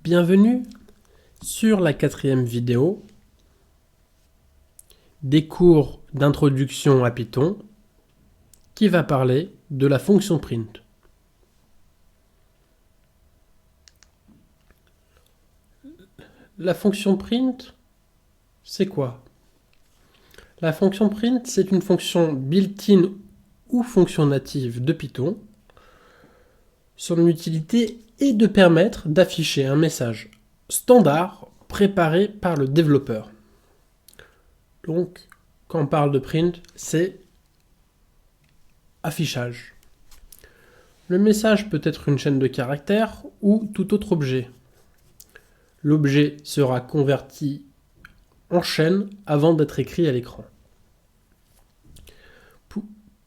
Bienvenue sur la 4e vidéo des cours d'introduction à Python qui va parler de la fonction print. La fonction print, c'est quoi? La fonction print, c'est une fonction built-in ou fonction native de Python. Son utilité est de permettre d'afficher un message standard préparé par le développeur. Donc, quand on parle de print, c'est affichage. Le message peut être une chaîne de caractères ou tout autre objet. L'objet sera converti en chaîne avant d'être écrit à l'écran.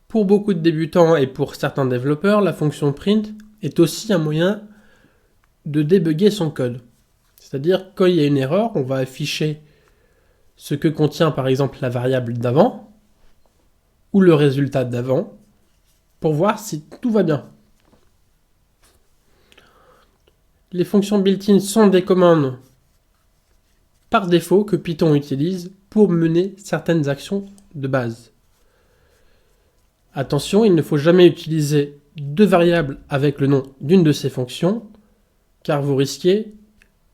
Pour beaucoup de débutants et pour certains développeurs, la fonction print est aussi un moyen de débugger son code. C'est-à-dire, quand il y a une erreur, on va afficher ce que contient par exemple la variable d'avant ou le résultat d'avant pour voir si tout va bien. Les fonctions built-in sont des commandes par défaut que Python utilise pour mener certaines actions de base. Attention, il ne faut jamais utiliser deux variables avec le nom d'une de ces fonctions, car vous risquez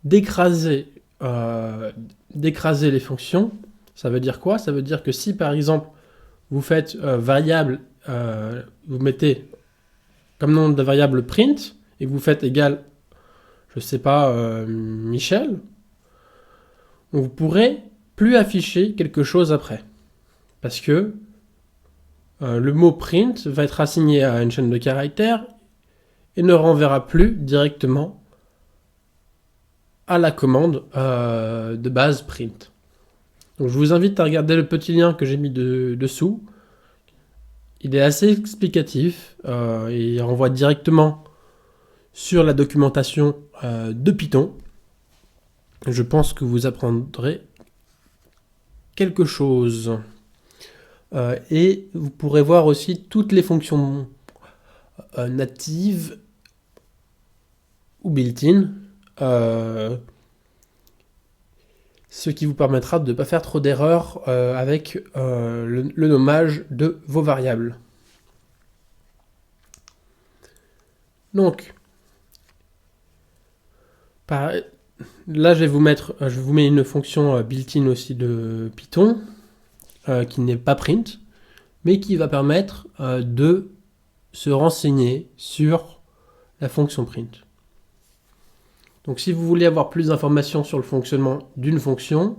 d'écraser les fonctions. Ça veut dire quoi? Ça veut dire que si par exemple vous faites variable, vous mettez comme nom de variable print et vous faites égal, je sais pas, Michel, vous pourrez plus afficher quelque chose après, parce que le mot print va être assigné à une chaîne de caractères et ne renverra plus directement à la commande de base print. Donc je vous invite à regarder le petit lien que j'ai mis dessous. Il est assez explicatif et il renvoie directement sur la documentation de Python. Je pense que vous apprendrez quelque chose. Et vous pourrez voir aussi toutes les fonctions natives ou built-in, ce qui vous permettra de ne pas faire trop d'erreurs avec le nommage de vos variables. Donc, là je vous mets une fonction built-in aussi de Python, qui n'est pas print, mais qui va permettre de se renseigner sur la fonction print. Donc si vous voulez avoir plus d'informations sur le fonctionnement d'une fonction,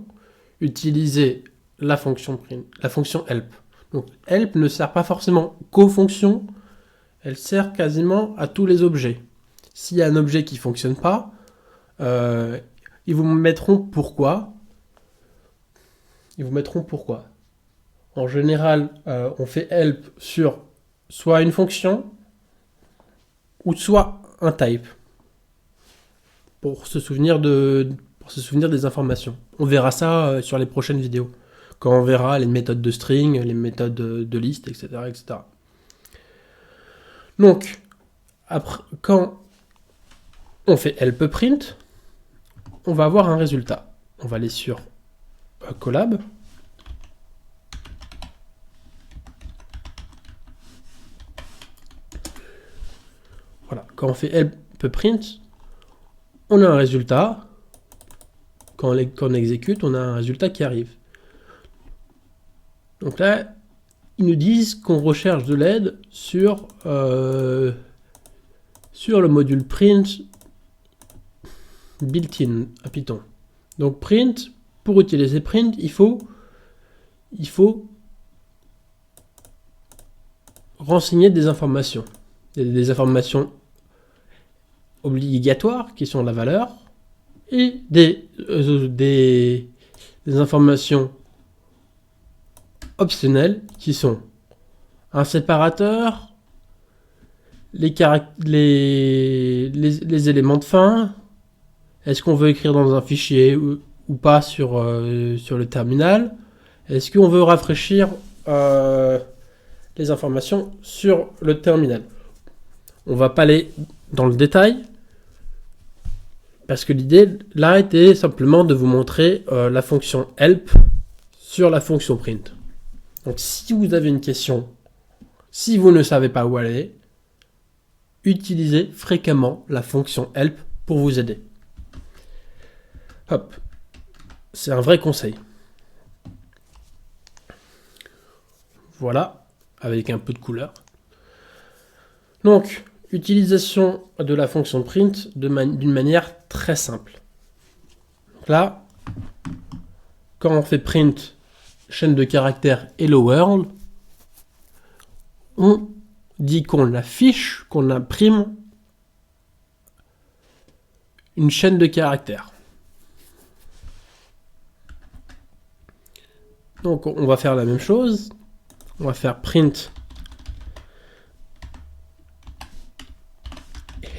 utilisez la fonction print, la fonction help. Donc help ne sert pas forcément qu'aux fonctions, elle sert quasiment à tous les objets. S'il y a un objet qui ne fonctionne pas, ils vous mettront pourquoi. En général, on fait help sur soit une fonction ou soit un type pour se souvenir des informations. On verra ça sur les prochaines vidéos, quand on verra les méthodes de string, les méthodes de liste, etc., etc. Donc, après, quand on fait help print, on va avoir un résultat. On va aller sur Colab. Voilà, quand on fait help print, on a un résultat. Quand on exécute, on a un résultat qui arrive. Donc là, ils nous disent qu'on recherche de l'aide sur le module print built-in à Python. Donc print, pour utiliser print, il faut renseigner des informations. Des informations obligatoires qui sont la valeur et des informations optionnelles qui sont un séparateur, les éléments de fin, est-ce qu'on veut écrire dans un fichier ou pas sur le terminal, est-ce qu'on veut rafraîchir les informations sur le terminal. On va pas aller dans le détail. Parce que l'idée là était simplement de vous montrer la fonction help sur la fonction print. Donc si vous avez une question, si vous ne savez pas où aller, utilisez fréquemment la fonction help pour vous aider. Hop, c'est un vrai conseil. Voilà, avec un peu de couleur. Donc, utilisation de la fonction print d'une manière très simple. Donc là, quand on fait print chaîne de caractères Hello World, on dit qu'on affiche, qu'on imprime une chaîne de caractères. Donc on va faire la même chose. On va faire print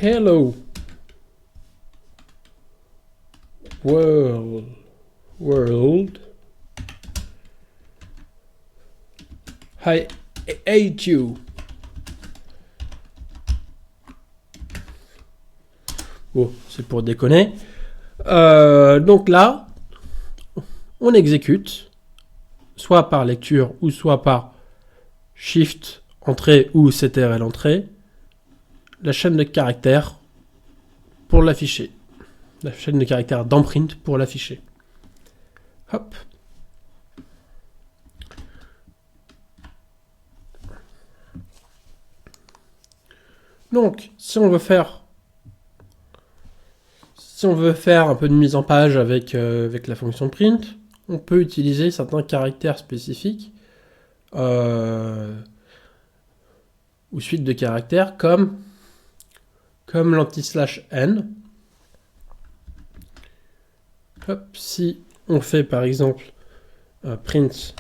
Hello World. I hate you. Bon, c'est pour déconner. Donc là, on exécute, soit par lecture ou soit par Shift entrée ou CTRL entrée, la chaîne de caractères pour l'afficher. La chaîne de caractères d'emprint pour l'afficher. Hop. Donc, si on veut faire un peu de mise en page avec la fonction print, on peut utiliser certains caractères spécifiques ou suite de caractères comme l'anti/n. Hop, si on fait par exemple print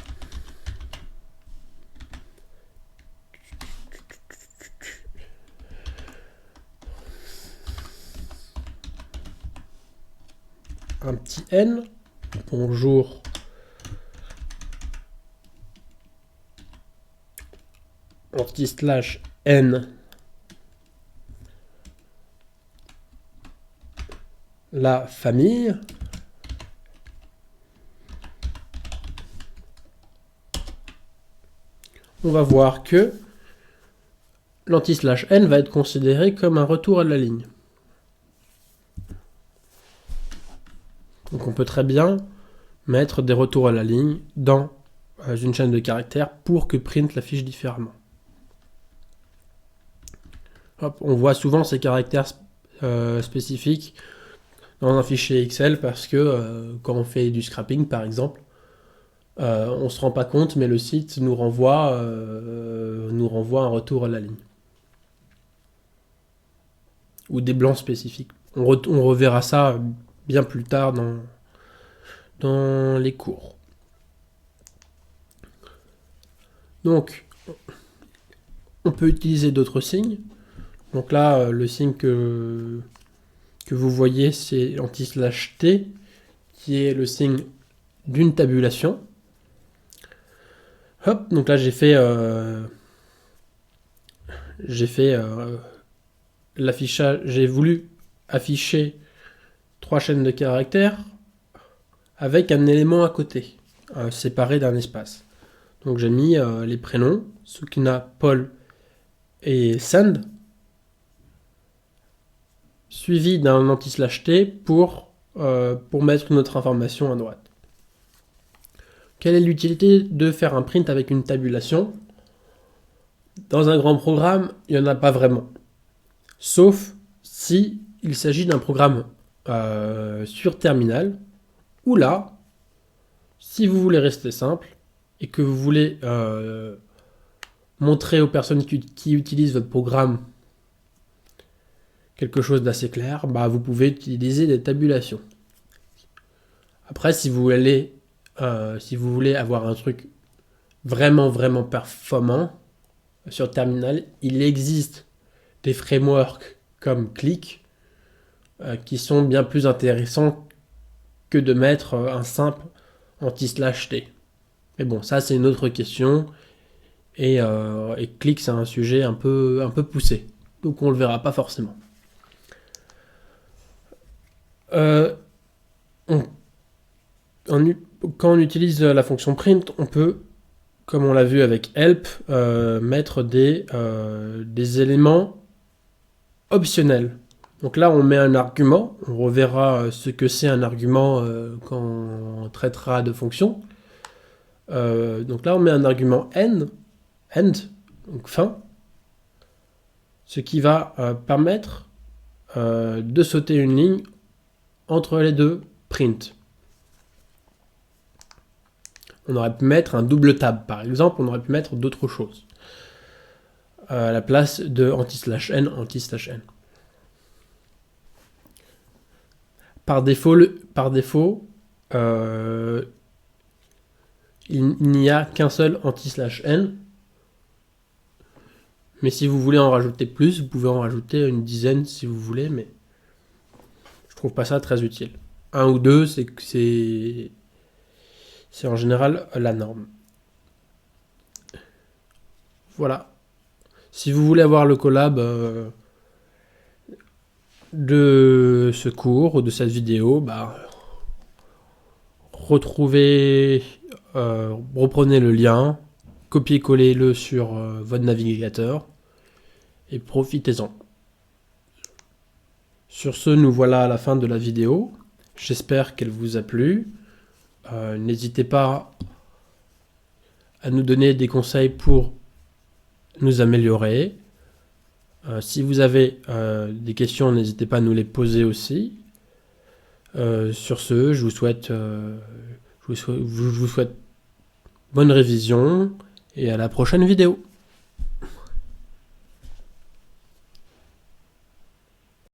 un petit n, bonjour anti/n la famille, on va voir que l'anti/n va être considéré comme un retour à la ligne. Donc on peut très bien mettre des retours à la ligne dans une chaîne de caractères pour que print l'affiche différemment. Hop, on voit souvent ces caractères spécifiques dans un fichier Excel parce que quand on fait du scrapping par exemple, on ne se rend pas compte, mais le site nous renvoie un retour à la ligne. Ou des blancs spécifiques. On reverra ça bien plus tard dans les cours. Donc, on peut utiliser d'autres signes. Donc là, le signe que vous voyez, c'est l'anti/t, qui est le signe d'une tabulation. Hop, donc là j'ai fait l'affichage, j'ai voulu afficher 3 chaînes de caractères avec un élément à côté, séparé d'un espace. Donc j'ai mis les prénoms, Sukina, Paul et Sand, suivi d'un anti/t pour mettre notre information à droite. Quelle est l'utilité de faire un print avec une tabulation? Dans un grand programme, il n'y en a pas vraiment. Sauf si il s'agit d'un programme sur terminal, où là, si vous voulez rester simple et que vous voulez montrer aux personnes qui utilisent votre programme quelque chose d'assez clair, bah, vous pouvez utiliser des tabulations. Après, si vous voulez avoir un truc vraiment performant sur terminal, il existe des frameworks comme Qlik qui sont bien plus intéressants que de mettre un simple anti/t. Mais bon, ça c'est une autre question et Qlik c'est un sujet un peu poussé, donc on le verra pas forcément. Euh, on- Quand on utilise la fonction print, on peut, comme on l'a vu avec help, mettre des éléments optionnels. Donc là, on met un argument. On reverra ce que c'est un argument quand on traitera de fonctions. Donc là, on met un argument end, donc fin, ce qui va permettre de sauter une ligne entre les deux print. On aurait pu mettre un double tab, par exemple, on aurait pu mettre d'autres choses à la place de anti/n, anti/n. Par défaut, il n'y a qu'un seul anti/n. Mais si vous voulez en rajouter plus, vous pouvez en rajouter une dizaine si vous voulez, mais je trouve pas ça très utile. Un ou deux, c'est en général la norme. Voilà. Si vous voulez avoir le collab de ce cours ou de cette vidéo, reprenez le lien, copiez-collez-le sur votre navigateur et profitez-en. Sur ce, nous voilà à la fin de la vidéo. J'espère qu'elle vous a plu. N'hésitez pas à nous donner des conseils pour nous améliorer. Si vous avez des questions, n'hésitez pas à nous les poser aussi. Sur ce, je vous souhaite bonne révision et à la prochaine vidéo.